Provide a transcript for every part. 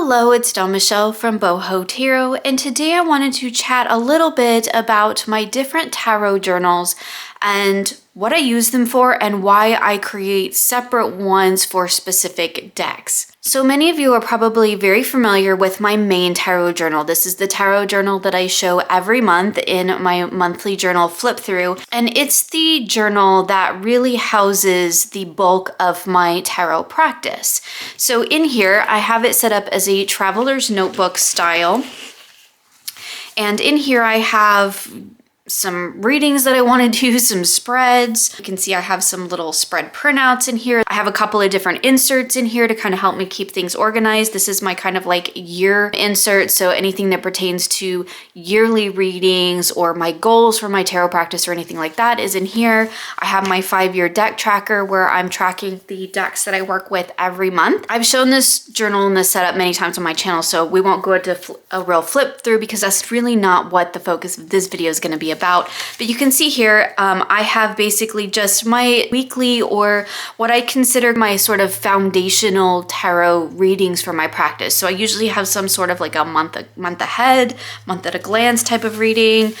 Hello, it's Dawn Michelle from Boho Tarot, and today I wanted to chat a little bit about my different tarot journals and what I use them for and why I create separate ones for specific decks. So many of you are probably very familiar with my main tarot journal. This is the tarot journal that I show every month in my monthly journal flip through, and it's the journal that really houses the bulk of my tarot practice. So in here, I have it set up as a traveler's notebook style, and in here I have some readings that I want to do, some spreads. You can see I have some little spread printouts in here. I have a couple of different inserts in here to kind of help me keep things organized. This is my kind of like year insert, so anything that pertains to yearly readings or my goals for my tarot practice or anything like that is in here. I have my 5-year deck tracker where I'm tracking the decks that I work with every month. I've shown this journal and this setup many times on my channel, so we won't go into a real flip through because that's really not what the focus of this video is going to be about. But you can see here, I have basically just my weekly, or what I consider my sort of foundational tarot readings for my practice. So I usually have some sort of like a month ahead, month at a glance type of reading.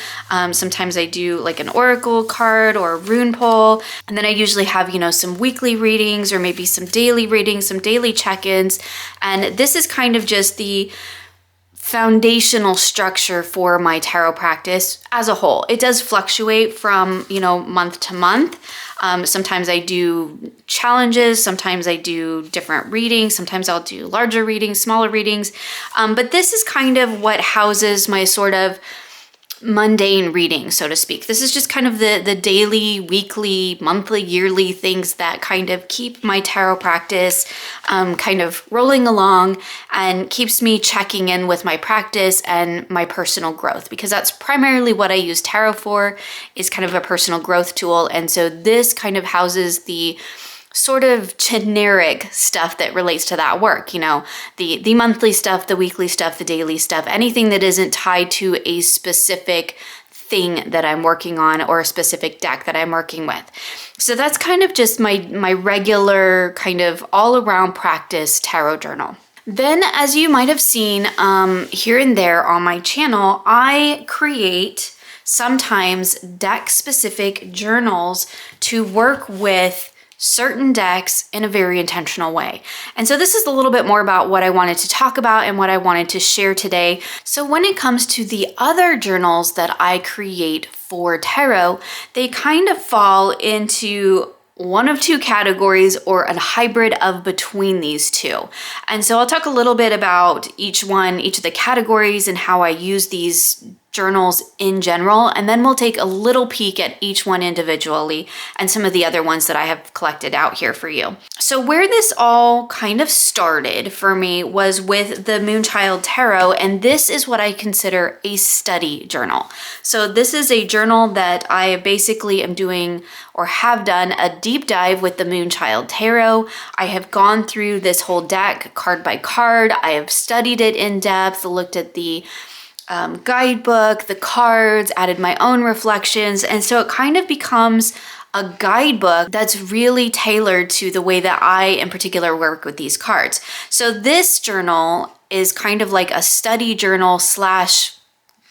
Sometimes I do like an oracle card or a rune pull. And then I usually have, some weekly readings or maybe some daily readings, some daily check-ins. And this is kind of just the foundational structure for my tarot practice as a whole. It does fluctuate from, month to month. Sometimes I do challenges, sometimes I do different readings, sometimes I'll do larger readings, smaller readings. But this is kind of what houses my sort of mundane reading, so to speak. This is just kind of the daily, weekly, monthly, yearly things that kind of keep my tarot practice kind of rolling along and keeps me checking in with my practice and my personal growth, because that's primarily what I use tarot for, is kind of a personal growth tool. And so this kind of houses the sort of generic stuff that relates to that work, the monthly stuff, the weekly stuff, the daily stuff, anything that isn't tied to a specific thing that I'm working on or a specific deck that I'm working with. So that's kind of just my regular kind of all around practice tarot journal. Then, as you might have seen here and there on my channel, I create sometimes deck specific journals to work with certain decks in a very intentional way. And so this is a little bit more about what I wanted to talk about and what I wanted to share today. So when it comes to the other journals that I create for tarot, they kind of fall into one of two categories or a hybrid of between these two. And so I'll talk a little bit about each of the categories and how I use these journals in general, and then we'll take a little peek at each one individually and some of the other ones that I have collected out here for you. So where this all kind of started for me was with the Moonchild Tarot, and this is what I consider a study journal. So this is a journal that I basically am doing or have done a deep dive with the Moonchild Tarot. I have gone through this whole deck card by card. I have studied it in depth, looked at the guidebook, the cards, added my own reflections, and so it kind of becomes a guidebook that's really tailored to the way that I in particular work with these cards. So this journal is kind of like a study journal slash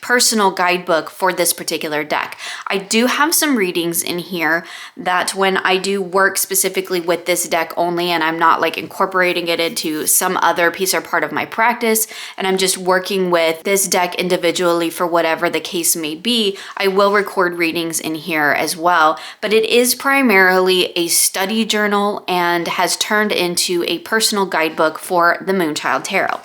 personal guidebook for this particular deck. I do have some readings in here that when I do work specifically with this deck only, and I'm not like incorporating it into some other piece or part of my practice, and I'm just working with this deck individually for whatever the case may be, I will record readings in here as well. But it is primarily a study journal and has turned into a personal guidebook for the Moonchild Tarot.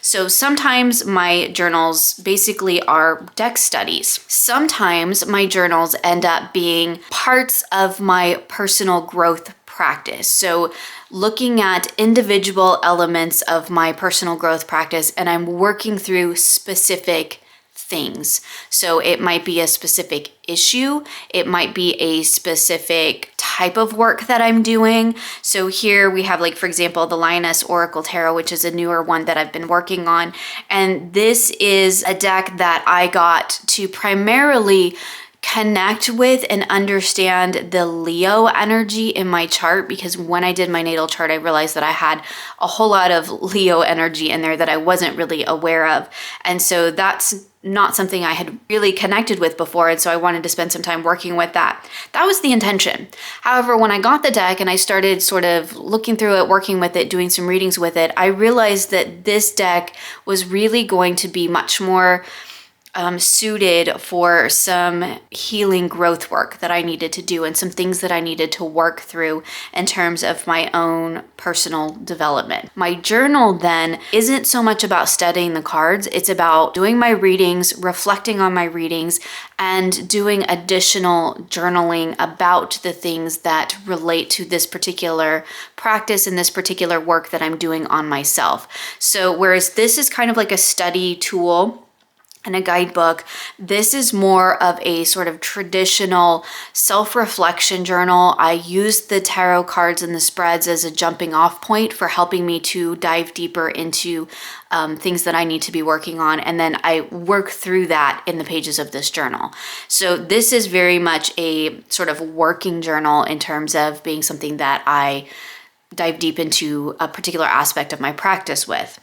So sometimes my journals basically are deck studies. Sometimes my journals end up being parts of my personal growth practice. So looking at individual elements of my personal growth practice, and I'm working through specific things. So it might be a specific issue, it might be a specific type of work that I'm doing. So here we have, like, for example, the Lioness Oracle Tarot, which is a newer one that I've been working on. And this is a deck that I got to primarily connect with and understand the Leo energy in my chart, because when I did my natal chart, I realized that I had a whole lot of Leo energy in there that I wasn't really aware of. And so that's not something I had really connected with before, and so I wanted to spend some time working with that. That was the intention. However, when I got the deck and I started sort of looking through it, working with it, doing some readings with it, I realized that this deck was really going to be much more suited for some healing growth work that I needed to do and some things that I needed to work through in terms of my own personal development. My journal then isn't so much about studying the cards, it's about doing my readings, reflecting on my readings, and doing additional journaling about the things that relate to this particular practice and this particular work that I'm doing on myself. So whereas this is kind of like a study tool and a guidebook, this is more of a sort of traditional self-reflection journal. I use the tarot cards and the spreads as a jumping off point for helping me to dive deeper into things that I need to be working on, and then I work through that in the pages of this journal. So this is very much a sort of working journal in terms of being something that I dive deep into a particular aspect of my practice with.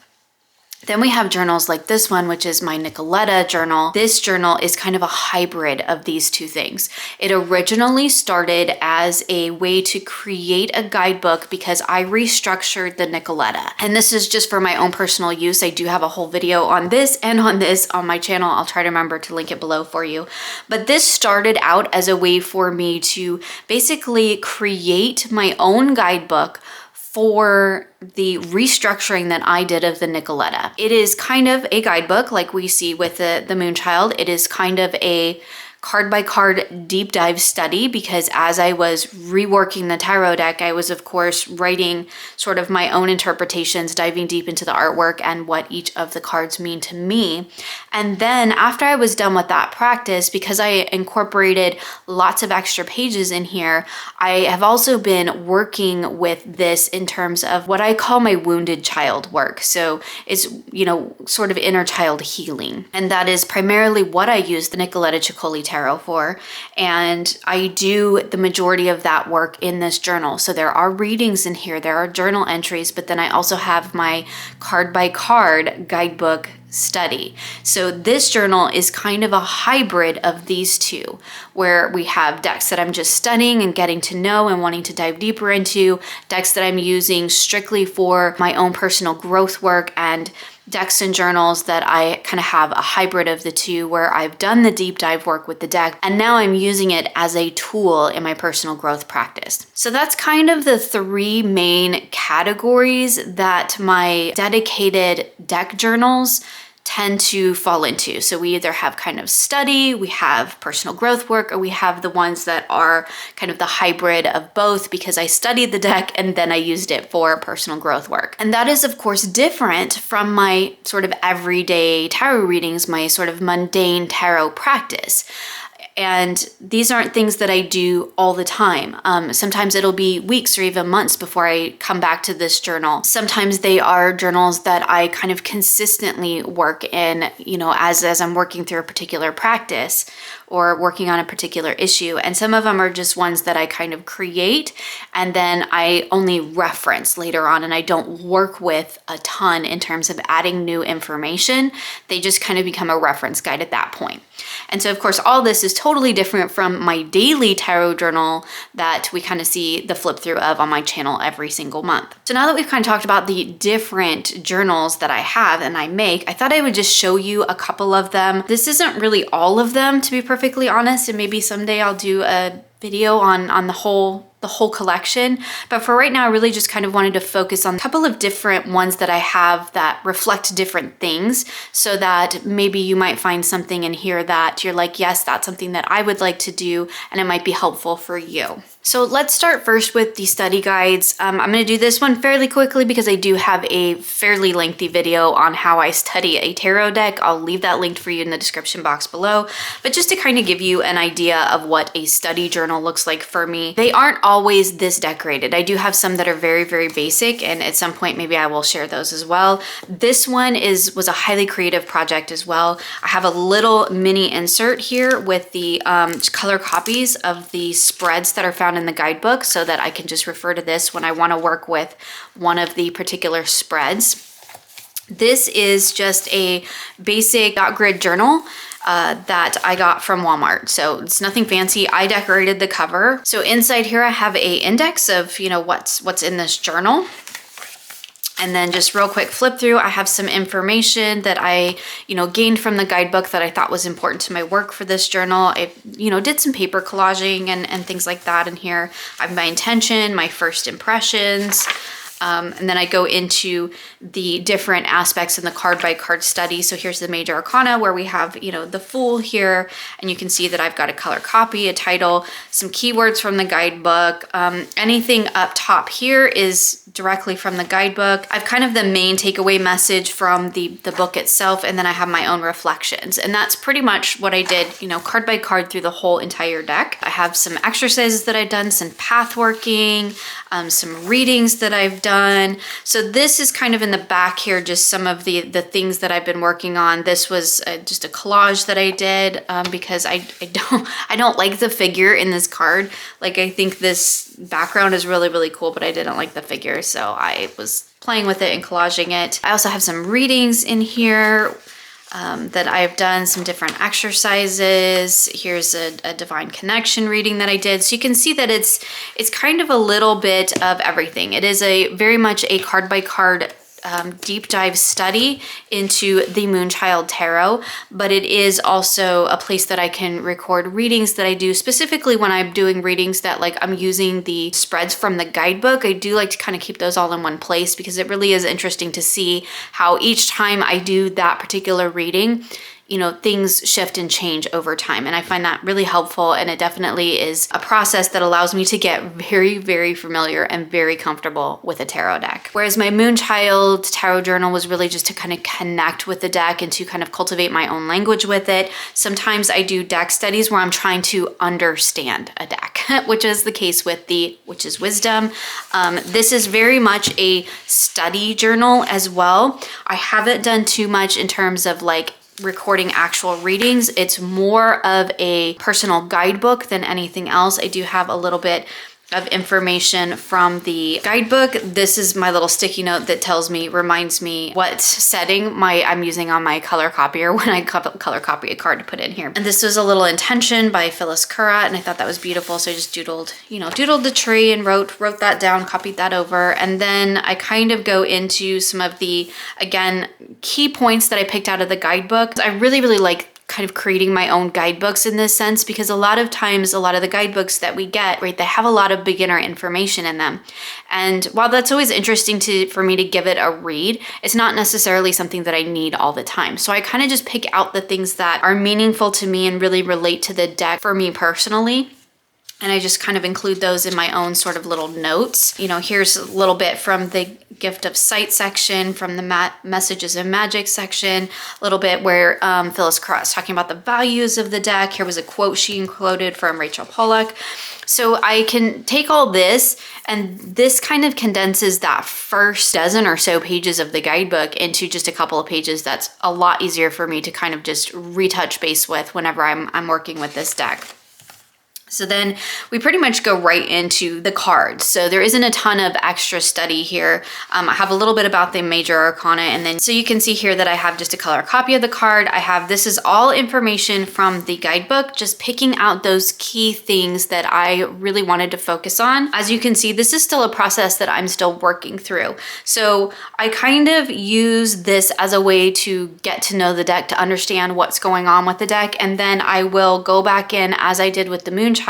Then we have journals like this one, which is my Nicoletta journal. This journal is kind of a hybrid of these two things. It originally started as a way to create a guidebook because I restructured the Nicoletta. And this is just for my own personal use. I do have a whole video on this and on this on my channel. I'll try to remember to link it below for you. But this started out as a way for me to basically create my own guidebook for the restructuring that I did of the Nicoletta. It is kind of a guidebook like we see with the Moonchild. It is kind of a card by card deep dive study, because as I was reworking the tarot deck, I was of course writing sort of my own interpretations, diving deep into the artwork and what each of the cards mean to me. And then after I was done with that practice, because I incorporated lots of extra pages in here, I have also been working with this in terms of what I call my wounded child work. So it's, sort of inner child healing. And that is primarily what I use the Nicoletta Ceccoli tarot for. And I do the majority of that work in this journal. So there are readings in here, there are journal entries, but then I also have my card by card guidebook study. So this journal is kind of a hybrid of these two, where we have decks that I'm just studying and getting to know and wanting to dive deeper into, decks that I'm using strictly for my own personal growth work, and decks and journals that I kind of have a hybrid of the two, where I've done the deep dive work with the deck and now I'm using it as a tool in my personal growth practice. So that's kind of the three main categories that my dedicated deck journals tend to fall into. So we either have kind of study, we have personal growth work, or we have the ones that are kind of the hybrid of both, because I studied the deck and then I used it for personal growth work. And that is of course different from my sort of everyday tarot readings, my sort of mundane tarot practice. And these aren't things that I do all the time. Sometimes it'll be weeks or even months before I come back to this journal. Sometimes they are journals that I kind of consistently work in, as I'm working through a particular practice or working on a particular issue. And some of them are just ones that I kind of create and then I only reference later on, and I don't work with a ton in terms of adding new information. They just kind of become a reference guide at that point. And so of course, all this is totally different from my daily tarot journal that we kind of see the flip through of on my channel every single month. So now that we've kind of talked about the different journals that I have and I make, I thought I would just show you a couple of them. This isn't really all of them, to be perfectly honest, and maybe someday I'll do a video on the whole collection. But for right now, I really just kind of wanted to focus on a couple of different ones that I have that reflect different things, so that maybe you might find something in here that you're like, yes, that's something that I would like to do, and it might be helpful for you. So let's start first with the study guides. I'm going to do this one fairly quickly because I do have a fairly lengthy video on how I study a tarot deck. I'll leave that linked for you in the description box below. But just to kind of give you an idea of what a study journal looks like for me, they aren't always this decorated. I do have some that are very, very basic, and at some point maybe I will share those as well. This one was a highly creative project as well. I have a little mini insert here with the color copies of the spreads that are found in the guidebook so that I can just refer to this when I want to work with one of the particular spreads. This is just a basic dot grid journal that I got from Walmart. So it's nothing fancy. I decorated the cover. So inside here I have a index of, what's in this journal. And then just real quick flip through, I have some information that I, gained from the guidebook that I thought was important to my work for this journal. I, did some paper collaging and things like that in here. I have my intention, my first impressions, and then I go into the different aspects in the card by card study. So here's the major arcana where we have, the Fool here, and you can see that I've got a color copy, a title, some keywords from the guidebook. Anything up top here is directly from the guidebook. I've kind of the main takeaway message from the book itself, and then I have my own reflections. And that's pretty much what I did, card by card through the whole entire deck. I have some exercises that I've done, some path working, some readings that I've done. So this is kind of in the back here, just some of the things that I've been working on. This was just a collage that I did because I don't like the figure in this card. Like, I think this background is really, really cool, but I didn't like the figure. So I was playing with it and collaging it. I also have some readings in here that I've done, some different exercises. Here's a divine connection reading that I did. So you can see that it's kind of a little bit of everything. It is very much a card by card deep dive study into the Moonchild Tarot, but it is also a place that I can record readings that I do specifically when I'm doing readings that I'm using the spreads from the guidebook. I do like to kind of keep those all in one place because it really is interesting to see how each time I do that particular reading, things shift and change over time. And I find that really helpful. And it definitely is a process that allows me to get very, very familiar and very comfortable with a tarot deck. Whereas my Moonchild tarot journal was really just to kind of connect with the deck and to kind of cultivate my own language with it. Sometimes I do deck studies where I'm trying to understand a deck, which is the case with the Witch's Wisdom. This is very much a study journal as well. I haven't done too much in terms of recording actual readings. It's more of a personal guidebook than anything else. I do have a little bit of information from the guidebook. This is my little sticky note that reminds me what setting I'm using on my color copier when I color copy a card to put in here. And this was a little intention by Phyllis Currat, and I thought that was beautiful. So I just doodled the tree and wrote that down, copied that over. And then I kind of go into some of the, again, key points that I picked out of the guidebook. I really, really like kind of creating my own guidebooks in this sense, because a lot of times, a lot of the guidebooks that we get, right, they have a lot of beginner information in them. And while that's always interesting for me to give it a read, it's not necessarily something that I need all the time. So I kind of just pick out the things that are meaningful to me and really relate to the deck for me personally. And I just kind of include those in my own sort of little notes. Here's a little bit from the Gift of Sight section, from the Messages of Magic section, a little bit where Phyllis Cross talking about the values of the deck. Here was a quote she included from Rachel Pollack. So I can take all this, and this kind of condenses that first dozen or so pages of the guidebook into just a couple of pages. That's a lot easier for me to kind of just retouch base with whenever I'm working with this deck. So then we pretty much go right into the cards. So there isn't a ton of extra study here. I have a little bit about the major arcana, and then so you can see here that I have just a color copy of the card. This is all information from the guidebook, just picking out those key things that I really wanted to focus on. As you can see, this is still a process that I'm still working through. So I kind of use this as a way to get to know the deck, to understand what's going on with the deck, and then I will go back in, as I did with the Moonchild,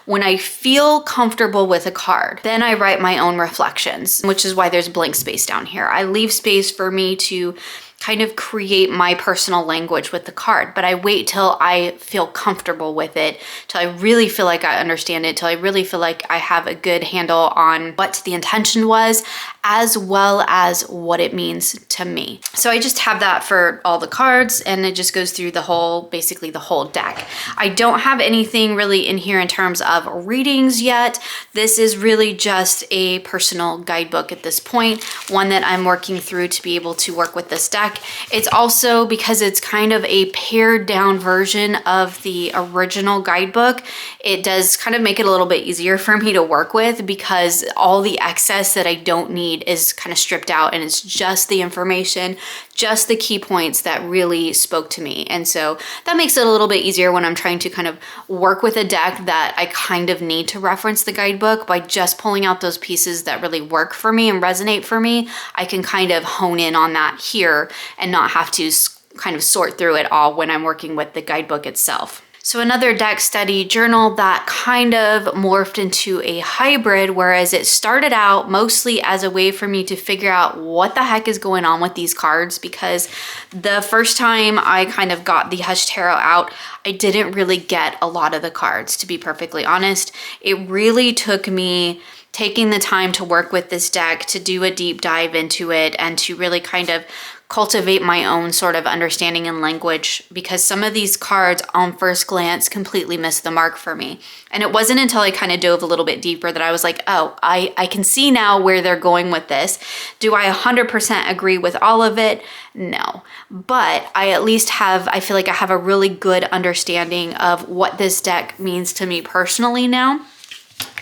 when I feel comfortable with a card. Then I write my own reflections, which is why there's blank space down here. I leave space for me to kind of create my personal language with the card, but I wait till I feel comfortable with it, till I really feel like I understand it, till I really feel like I have a good handle on what the intention was, as well as what it means to me. So I just have that for all the cards, and it just goes through the whole, basically the whole deck. I don't have anything really in here in terms of readings yet. This is really just a personal guidebook at this point, one that I'm working through to be able to work with this deck. It's also, because it's kind of a pared down version of the original guidebook, it does kind of make it a little bit easier for me to work with, because all the excess that I don't need is kind of stripped out, and it's just the information, just the key points that really spoke to me. And so that makes it a little bit easier when I'm trying to kind of work with a deck that I kind of need to reference the guidebook. By just pulling out those pieces that really work for me and resonate for me, I can kind of hone in on that here and not have to kind of sort through it all when I'm working with the guidebook itself. So another deck study journal that kind of morphed into a hybrid, whereas it started out mostly as a way for me to figure out what the heck is going on with these cards, because the first time I kind of got the Hush Tarot out, I didn't really get a lot of the cards, to be perfectly honest. It really took me taking the time to work with this deck, to do a deep dive into it, and to really kind of cultivate my own sort of understanding and language, because some of these cards on first glance completely missed the mark for me. And it wasn't until I kind of dove a little bit deeper that I was like, oh, I can see now where they're going with this. Do I 100% agree with all of it? No. But I at least I feel like I have a really good understanding of what this deck means to me personally now.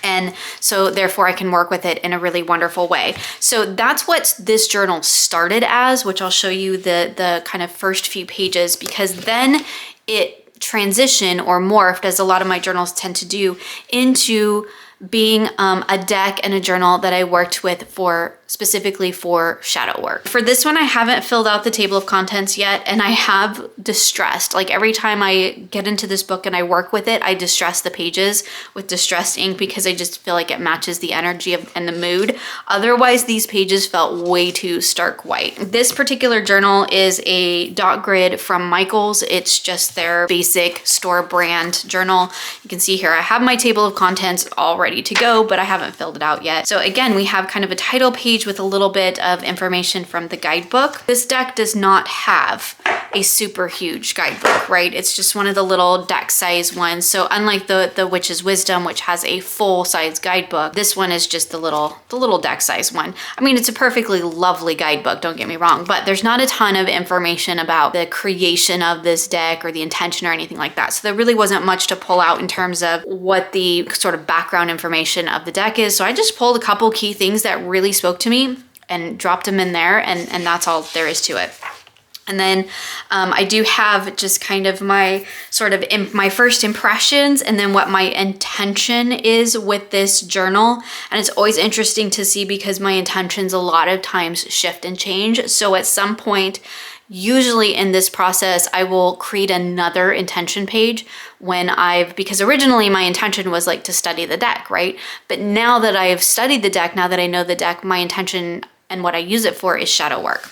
And so therefore I can work with it in a really wonderful way. So that's what this journal started as, which I'll show you the kind of first few pages, because then it transitioned or morphed, as a lot of my journals tend to do, into being a deck and a journal that I worked with specifically for shadow work. For this one, I haven't filled out the table of contents yet, and I have distressed. Like every time I get into this book and I work with it, I distress the pages with distressed ink, because I just feel like it matches the energy and the mood. Otherwise, these pages felt way too stark white. This particular journal is a dot grid from Michaels. It's just their basic store brand journal. You can see here, I have my table of contents all ready to go, but I haven't filled it out yet. So again, we have kind of a title page with a little bit of information from the guidebook. This deck does not have a super huge guidebook, right? It's just one of the little deck size ones. So unlike the Witch's Wisdom, which has a full size guidebook, this one is just the little deck size one. I mean, it's a perfectly lovely guidebook, don't get me wrong, but there's not a ton of information about the creation of this deck or the intention or anything like that. So there really wasn't much to pull out in terms of what the sort of background information of the deck is. So I just pulled a couple key things that really spoke to me and dropped them in there, and that's all there is to it. And then I do have just kind of my sort of my first impressions, and then what my intention is with this journal. And it's always interesting to see, because my intentions a lot of times shift and change. So at some point, usually in this process, I will create another intention page because originally my intention was like to study the deck, right? But now that I've studied the deck, now that I know the deck, my intention and what I use it for is shadow work.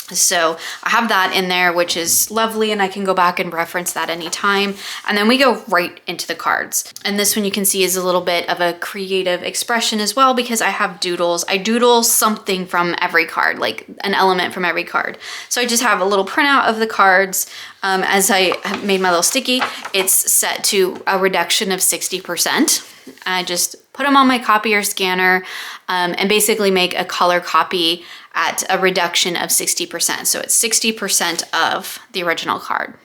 So I have that in there, which is lovely, and I can go back and reference that anytime. And then we go right into the cards. And this one you can see is a little bit of a creative expression as well, because I have doodles. I doodle something from every card, like an element from every card. So I just have a little printout of the cards. As I made my little sticky, it's set to a reduction of 60%. I just put them on my copier scanner and basically make a color copy at a reduction of 60%. So it's 60% of the original card.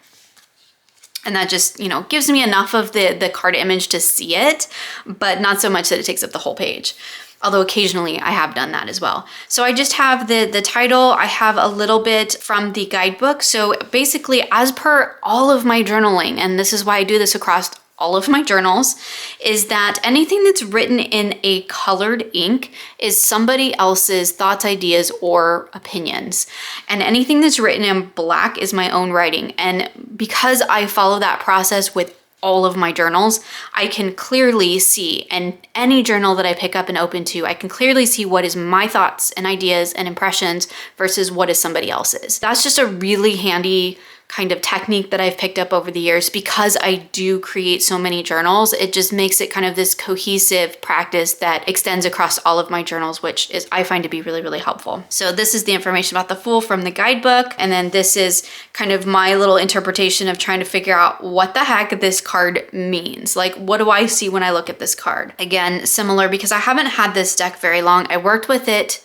And that just, gives me enough of the card image to see it, but not so much that it takes up the whole page. Although occasionally I have done that as well. So I just have the title. I have a little bit from the guidebook. So basically, as per all of my journaling, and this is why I do this across all of my journals, is that anything that's written in a colored ink is somebody else's thoughts, ideas, or opinions. And anything that's written in black is my own writing. And because I follow that process with all of my journals, I can clearly see, and any journal that I pick up and open to, I can clearly see what is my thoughts and ideas and impressions versus what is somebody else's. That's just a really handy kind of technique that I've picked up over the years because I do create so many journals. It just makes it kind of this cohesive practice that extends across all of my journals, which is I find to be really, really helpful. So this is the information about the Fool from the guidebook. And then this is kind of my little interpretation of trying to figure out what the heck this card means. Like, what do I see when I look at this card? Again, similar because I haven't had this deck very long. I worked with it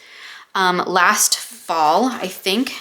last fall, I think.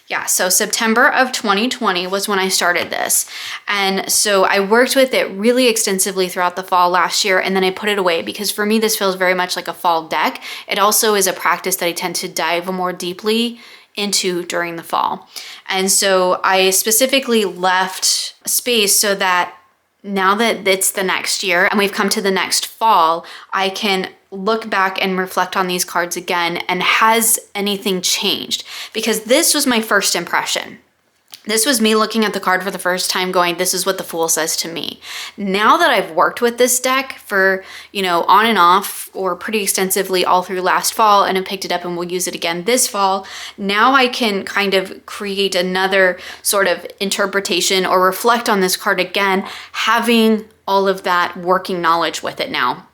Yeah, so September of 2020 was when I started this. And so I worked with it really extensively throughout the fall last year, and then I put it away because for me, this feels very much like a fall deck. It also is a practice that I tend to dive more deeply into during the fall. And so I specifically left space so that now that it's the next year and we've come to the next fall, I can look back and reflect on these cards again, and has anything changed? Because this was my first impression. This was me looking at the card for the first time going, this is what the Fool says to me. Now that I've worked with this deck for, on and off or pretty extensively all through last fall, and I picked it up and we'll use it again this fall, now I can kind of create another sort of interpretation or reflect on this card again, having all of that working knowledge with it now.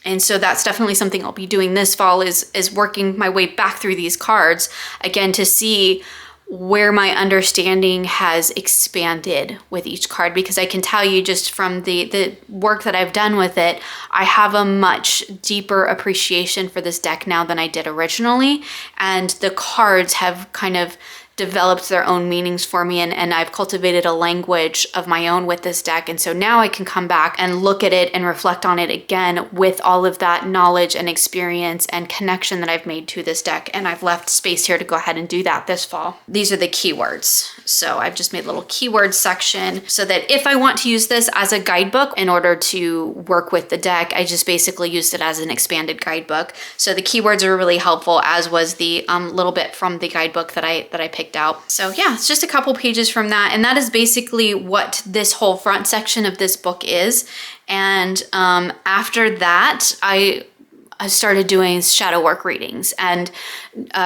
And so that's definitely something I'll be doing this fall is working my way back through these cards again to see where my understanding has expanded with each card, because I can tell you just from the work that I've done with it, I have a much deeper appreciation for this deck now than I did originally. And the cards have kind of developed their own meanings for me, and I've cultivated a language of my own with this deck. And so now I can come back and look at it and reflect on it again with all of that knowledge and experience and connection that I've made to this deck. And I've left space here to go ahead and do that this fall. These are the keywords. So I've just made a little keyword section so that if I want to use this as a guidebook in order to work with the deck, I just basically used it as an expanded guidebook. So the keywords are really helpful, as was the little bit from the guidebook that I picked out. So yeah, it's just a couple pages from that. And that is basically what this whole front section of this book is. And after that, I started doing shadow work readings and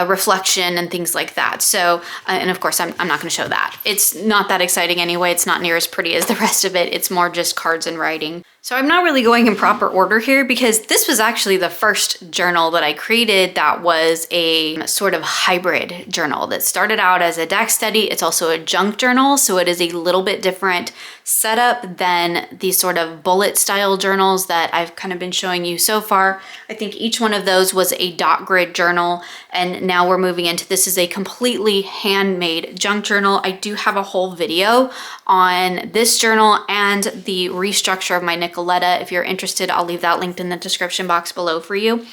reflection and things like that. So, and of course, I'm not going to show that. It's not that exciting anyway. It's not near as pretty as the rest of it. It's more just cards and writing. So I'm not really going in proper order here because this was actually the first journal that I created that was a sort of hybrid journal that started out as a deck study. It's also a junk journal, so it is a little bit different setup than the sort of bullet style journals that I've kind of been showing you so far. I think each one of those was a dot grid journal, and now we're moving into this is a completely handmade junk journal. I do have a whole video on this journal and the restructure of my Nicoletta. If you're interested, I'll leave that linked in the description box below for you.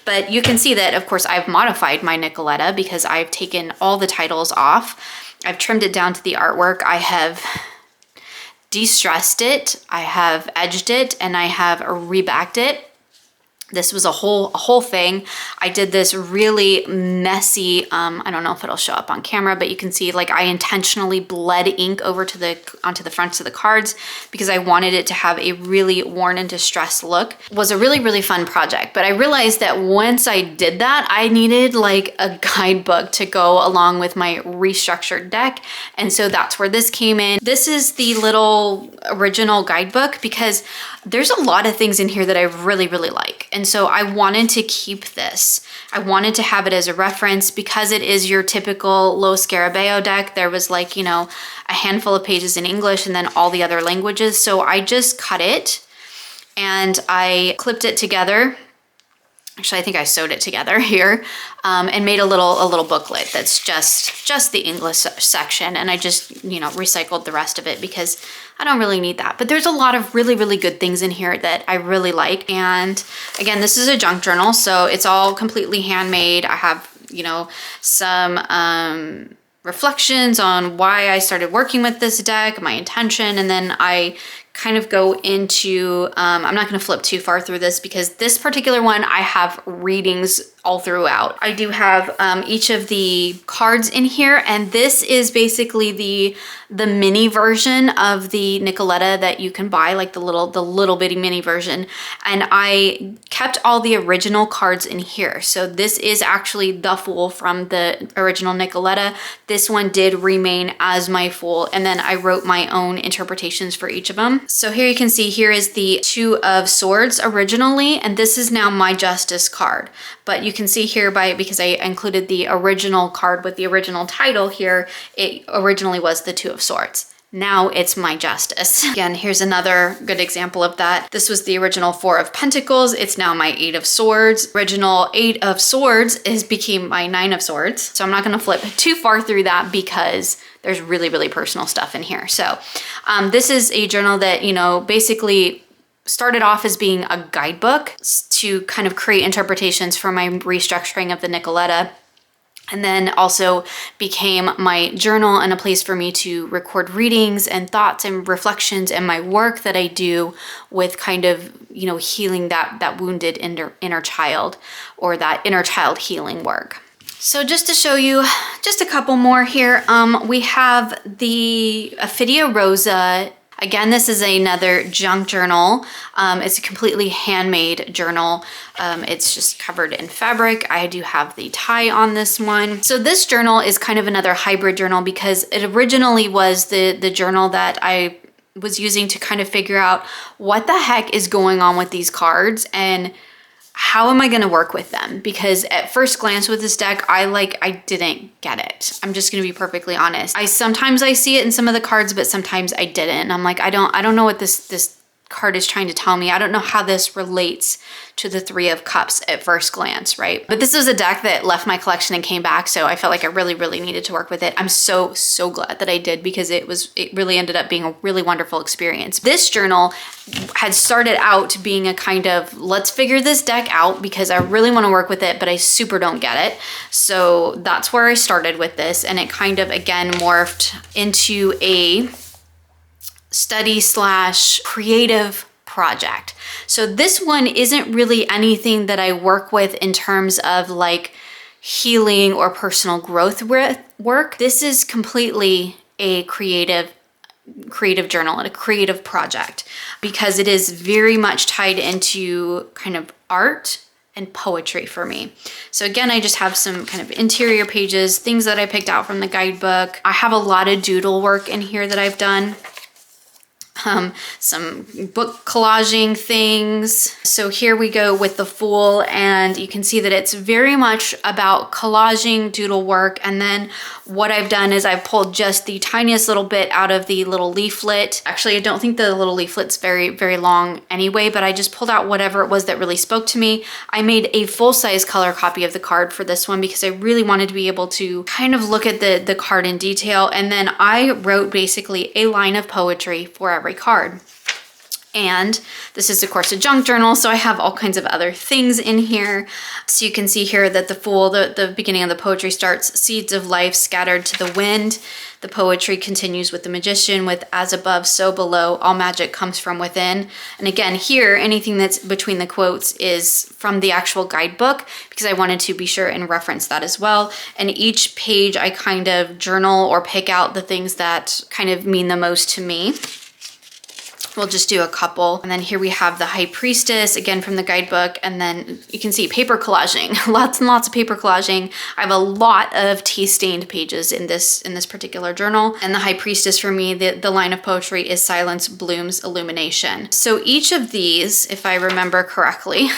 But you can see that, of course, I've modified my Nicoletta because I've taken all the titles off. I've trimmed it down to the artwork. I have de-stressed it, I have edged it, and I have rebacked it. This was a whole thing. I did this really messy, I don't know if it'll show up on camera, but you can see like I intentionally bled ink over to onto the fronts of the cards because I wanted it to have a really worn and distressed look. It was a really, really fun project, but I realized that once I did that, I needed like a guidebook to go along with my restructured deck. And so that's where this came in. This is the little original guidebook because there's a lot of things in here that I really, really like. And so I wanted to keep this. I wanted to have it as a reference because it is your typical Lo Scarabeo deck. There was like, a handful of pages in English and then all the other languages. So I just cut it and I clipped it together. Actually, I think I sewed it together here and made a little booklet that's just the English section. And I just, recycled the rest of it because I don't really need that. But there's a lot of really, really good things in here that I really like. And again, this is a junk journal, so it's all completely handmade. I have, some reflections on why I started working with this deck, my intention, and then I kind of go into, I'm not going to flip too far through this because this particular one I have readings all throughout. I do have each of the cards in here, and this is basically the mini version of the Nicoletta that you can buy, like the little bitty mini version. And I kept all the original cards in here. So this is actually the Fool from the original Nicoletta. This one did remain as my Fool, and then I wrote my own interpretations for each of them. So here you can see, here is the Two of Swords originally, and this is now my Justice card. But you can see here, because I included the original card with the original title here, it originally was the Two of Swords. Now it's my Justice. Again, here's another good example of that. This was the original Four of Pentacles. It's now my Eight of Swords. Original Eight of Swords became my Nine of Swords. So I'm not gonna flip too far through that because there's really, really personal stuff in here. So this is a journal that, you know, basically started off as being a guidebook to kind of create interpretations for my restructuring of the Nicoletta, and then also became my journal and a place for me to record readings and thoughts and reflections and my work that I do with kind of, you know, healing that wounded inner child, or that inner child healing work. So just to show you just a couple more here, we have the Ophidia Rosa. Again, this is another junk journal. It's a completely handmade journal. It's just covered in fabric. I do have the tie on this one. So this journal is kind of another hybrid journal because it originally was the journal that I was using to kind of figure out what the heck is going on with these cards and how am I going to work with them? Because at first glance with this deck, I didn't get it. I'm just going to be perfectly honest. Sometimes I see it in some of the cards, but sometimes I didn't. And I'm like, I don't know what this card is trying to tell me. I don't know how this relates to the Three of Cups at first glance, right? But this was a deck that left my collection and came back, so I felt like I really, really needed to work with it. I'm so glad that I did, because it really ended up being a really wonderful experience. This journal had started out being a kind of, let's figure this deck out because I really want to work with it, but I super don't get it. So that's where I started with this, and it kind of, again, morphed into a study / creative project. So this one isn't really anything that I work with in terms of like healing or personal growth work. This is completely a creative journal and a creative project, because it is very much tied into kind of art and poetry for me. So again, I just have some kind of interior pages, things that I picked out from the guidebook. I have a lot of doodle work in here that I've done. Some book collaging things. So here we go with the Fool, and you can see that it's very much about collaging doodle work. And then what I've done is I've pulled just the tiniest little bit out of the little leaflet. Actually, I don't think the little leaflet's very, very long anyway, but I just pulled out whatever it was that really spoke to me. I made a full-size color copy of the card for this one because I really wanted to be able to kind of look at the card in detail. And then I wrote basically a line of poetry for every card. And this is, of course, a junk journal, so I have all kinds of other things in here. So you can see here that the Fool, the beginning of the poetry starts, seeds of life scattered to the wind. The poetry continues with the Magician with as above, so below, all magic comes from within. And again, here, anything that's between the quotes is from the actual guidebook, because I wanted to be sure and reference that as well. And each page I kind of journal or pick out the things that kind of mean the most to me. We'll just do a couple. And then here we have the High Priestess, again from the guidebook. And then you can see paper collaging, lots and lots of paper collaging. I have a lot of tea-stained pages in this particular journal. And the High Priestess for me, the line of poetry is Silence Blooms Illumination. So each of these, if I remember correctly,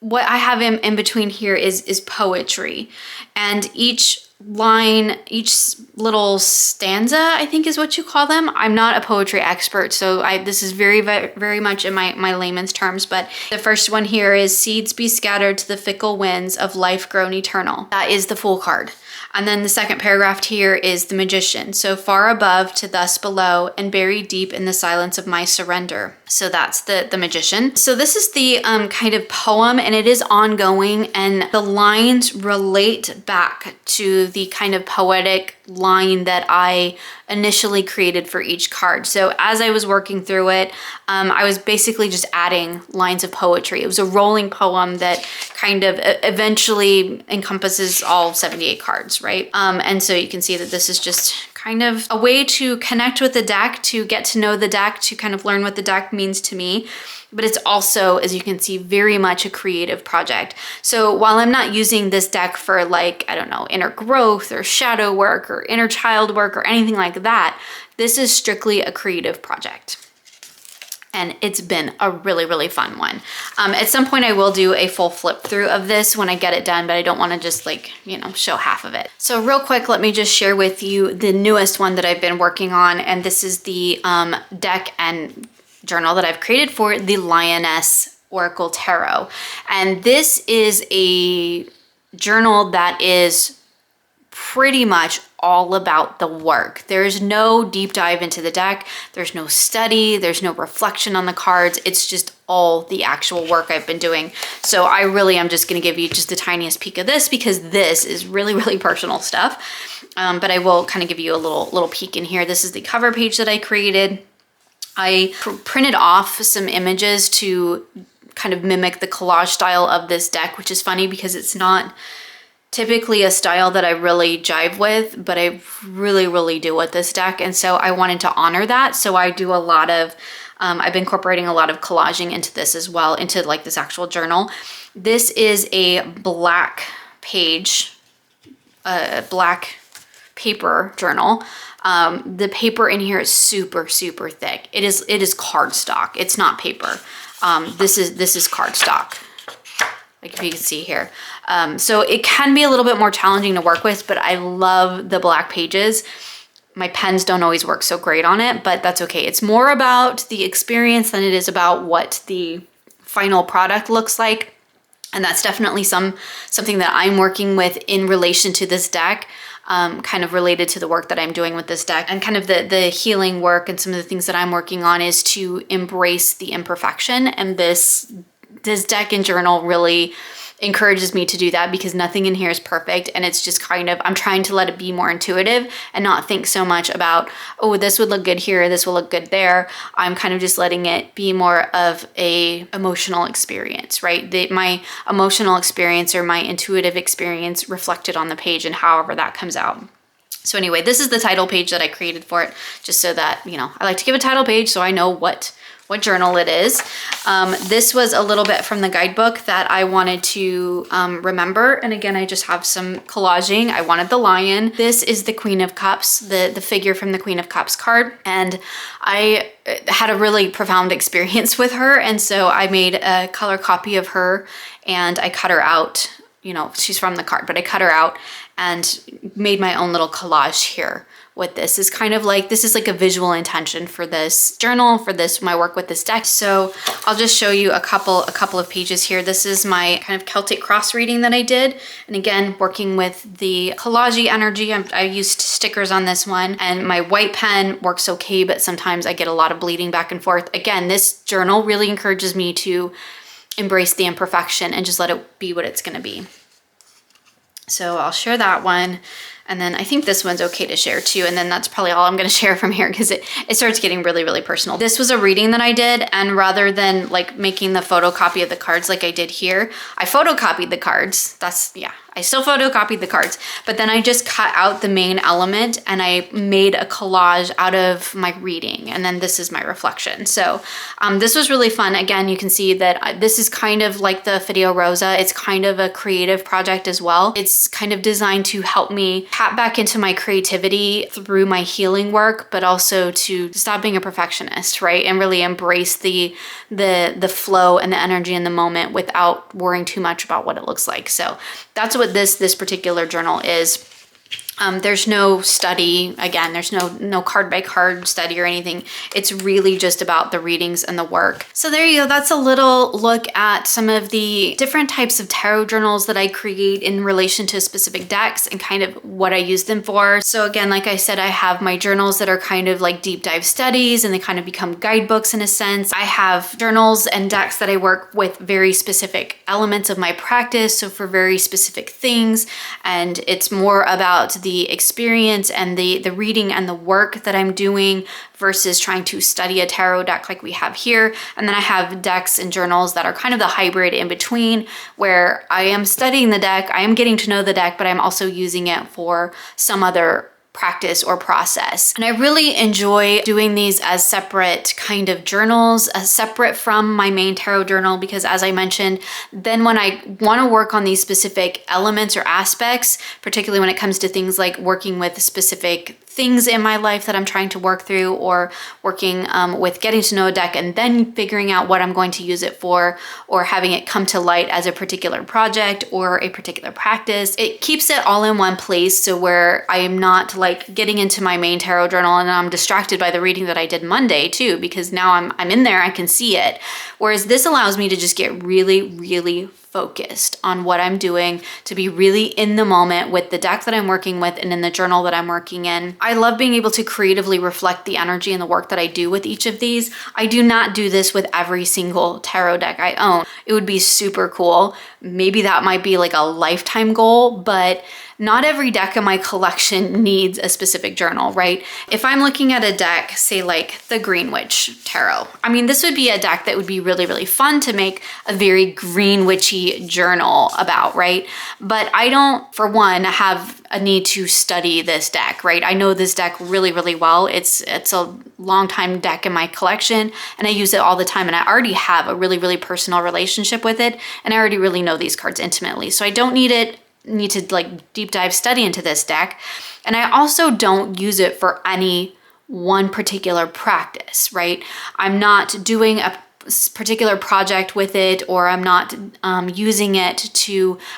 what I have in between here is poetry. And each line, each little stanza, I think is what you call them. I'm not a poetry expert, so this is very, very, very much in my layman's terms, but the first one here is seeds be scattered to the fickle winds of life grown eternal. That is the Fool card. And then the second paragraph here is the Magician. So far above to thus below, and buried deep in the silence of my surrender. So that's the Magician. So this is the kind of poem, and it is ongoing, and the lines relate back to the kind of poetic line that I initially created for each card. So as I was working through it, I was basically just adding lines of poetry. It was a rolling poem that kind of eventually encompasses all 78 cards, right? And so you can see that this is just kind of a way to connect with the deck, to get to know the deck, to kind of learn what the deck means to me. But it's also, as you can see, very much a creative project. So while I'm not using this deck for, like, I don't know, inner growth or shadow work or inner child work or anything like that, this is strictly a creative project. And it's been a really, really fun one. At some point I will do a full flip through of this when I get it done, but I don't want to just, like, you know, show half of it. So real quick, let me just share with you the newest one that I've been working on. And this is the deck and journal that I've created for the Lioness Oracle Tarot. And this is a journal that is pretty much all about the work. There's no deep dive into the deck. There's no study. There's no reflection on the cards. It's just all the actual work I've been doing. So I really am just going to give you just the tiniest peek of this, because this is really, really personal stuff. But I will kind of give you a little peek in here. This is the cover page that I created. I printed off some images to kind of mimic the collage style of this deck, which is funny because it's not typically a style that I really jive with, but I really, really do with this deck. And so I wanted to honor that. So I do a lot of, I've been incorporating a lot of collaging into this as well, into like this actual journal. This is a black page, black paper journal. The paper in here is super, super thick. It is cardstock. It's not paper. This is cardstock, like if you can see here. So it can be a little bit more challenging to work with, but I love the black pages. My pens don't always work so great on it, but that's okay. It's more about the experience than it is about what the final product looks like. And that's definitely something that I'm working with in relation to this deck. Kind of related to the work that I'm doing with this deck, and kind of the healing work and some of the things that I'm working on is to embrace the imperfection. And this deck and journal really encourages me to do that, because nothing in here is perfect. And it's just kind of, I'm trying to let it be more intuitive and not think so much about, oh, this would look good here, this will look good there. I'm kind of just letting it be more of a emotional experience, right? My emotional experience or my intuitive experience reflected on the page, and however that comes out. So anyway, this is the title page that I created for it, just so that, you know, I like to give a title page so I know what journal it is. This was a little bit from the guidebook that I wanted to remember. And again, I just have some collaging. I wanted the lion. This is the Queen of Cups, the figure from the Queen of Cups card. And I had a really profound experience with her. And so I made a color copy of her and I cut her out. You know, she's from the card, but I cut her out and made my own little collage here with this. Is kind of like, this is like a visual intention for this journal, for this, my work with this deck. So I'll just show you a couple of pages here. This is my kind of Celtic cross reading that I did. And again, working with the collage energy, I used stickers on this one, and my white pen works okay, but sometimes I get a lot of bleeding back and forth. Again, this journal really encourages me to embrace the imperfection and just let it be what it's gonna be. So I'll share that one. And then I think this one's okay to share too. And then that's probably all I'm gonna share from here, because it starts getting really, really personal. This was a reading that I did, and rather than like making the photocopy of the cards like I did here, I photocopied the cards. I still photocopied the cards, but then I just cut out the main element and I made a collage out of my reading. And then this is my reflection. So this was really fun. Again, you can see that this is kind of like the Ophidia Rosa. It's kind of a creative project as well. It's kind of designed to help me tap back into my creativity through my healing work, but also to stop being a perfectionist, right? And really embrace the flow and the energy in the moment without worrying too much about what it looks like. So that's what this particular journal is. There's no study, again, there's no card by card study or anything. It's really just about the readings and the work. So there you go. That's a little look at some of the different types of tarot journals that I create in relation to specific decks and kind of what I use them for. So again, like I said, I have my journals that are kind of like deep dive studies and they kind of become guidebooks in a sense. I have journals and decks that I work with very specific elements of my practice. So for very specific things, and it's more about the experience and the reading and the work that I'm doing versus trying to study a tarot deck like we have here. And then I have decks and journals that are kind of the hybrid in between, where I am studying the deck, I am getting to know the deck, but I'm also using it for some other practice or process. And I really enjoy doing these as separate kind of journals, as separate from my main tarot journal, because as I mentioned, then when I want to work on these specific elements or aspects, particularly when it comes to things like working with specific things in my life that I'm trying to work through, or working with getting to know a deck and then figuring out what I'm going to use it for, or having it come to light as a particular project or a particular practice. It keeps it all in one place, so where I am not like getting into my main tarot journal and I'm distracted by the reading that I did Monday too, because now I'm in there, I can see it. Whereas this allows me to just get really focused on what I'm doing, to be really in the moment with the deck that I'm working with and in the journal that I'm working in. I love being able to creatively reflect the energy and the work that I do with each of these. I do not do this with every single tarot deck I own. It would be super cool. Maybe that might be like a lifetime goal, but not every deck in my collection needs a specific journal, right? If I'm looking at a deck, say like the Green Witch Tarot, I mean, this would be a deck that would be really fun to make a very green witchy journal about, right? But I don't, for one, have a need to study this deck, right? I know this deck really well. It's a long time deck in my collection and I use it all the time, and I already have a really personal relationship with it, and I already really know these cards intimately. So I don't need to like deep dive study into this deck. And I also don't use it for any one particular practice, right? I'm not doing a particular project with it, or I'm not using it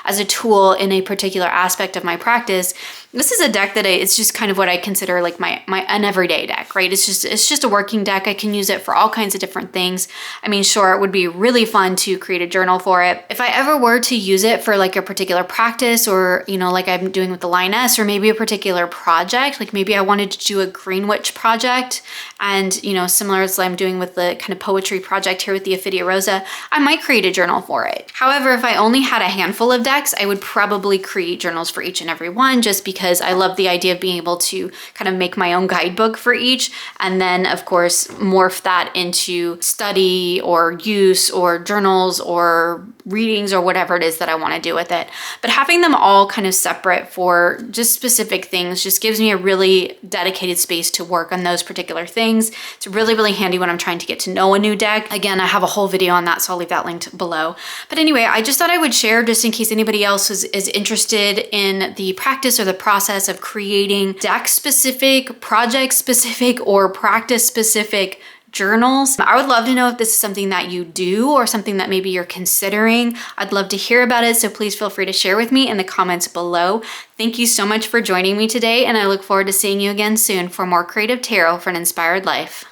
as a tool in a particular aspect of my practice. This is a deck that it's just kind of what I consider like an everyday deck, right? It's just a working deck. I can use it for all kinds of different things. I mean, sure, it would be really fun to create a journal for it. If I ever were to use it for like a particular practice, or, you know, like I'm doing with the Lioness, or maybe a particular project, like maybe I wanted to do a Green Witch project, and, you know, similar as I'm doing with the kind of poetry project here with the Ophidia Rosa, I might create a journal for it. However, if I only had a handful of decks, I would probably create journals for each and every one, just because I love the idea of being able to kind of make my own guidebook for each, and then of course morph that into study or use or journals or readings or whatever it is that I want to do with it. But having them all kind of separate for just specific things just gives me a really dedicated space to work on those particular things. It's really handy when I'm trying to get to know a new deck. Again, I have a whole video on that, so I'll leave that linked below. But anyway, I just thought I would share, just in case anybody else is interested in the practice or the process of creating deck-specific, project-specific, or practice-specific journals. I would love to know if this is something that you do or something that maybe you're considering. I'd love to hear about it, so please feel free to share with me in the comments below. Thank you so much for joining me today, and I look forward to seeing you again soon for more creative tarot for an inspired life.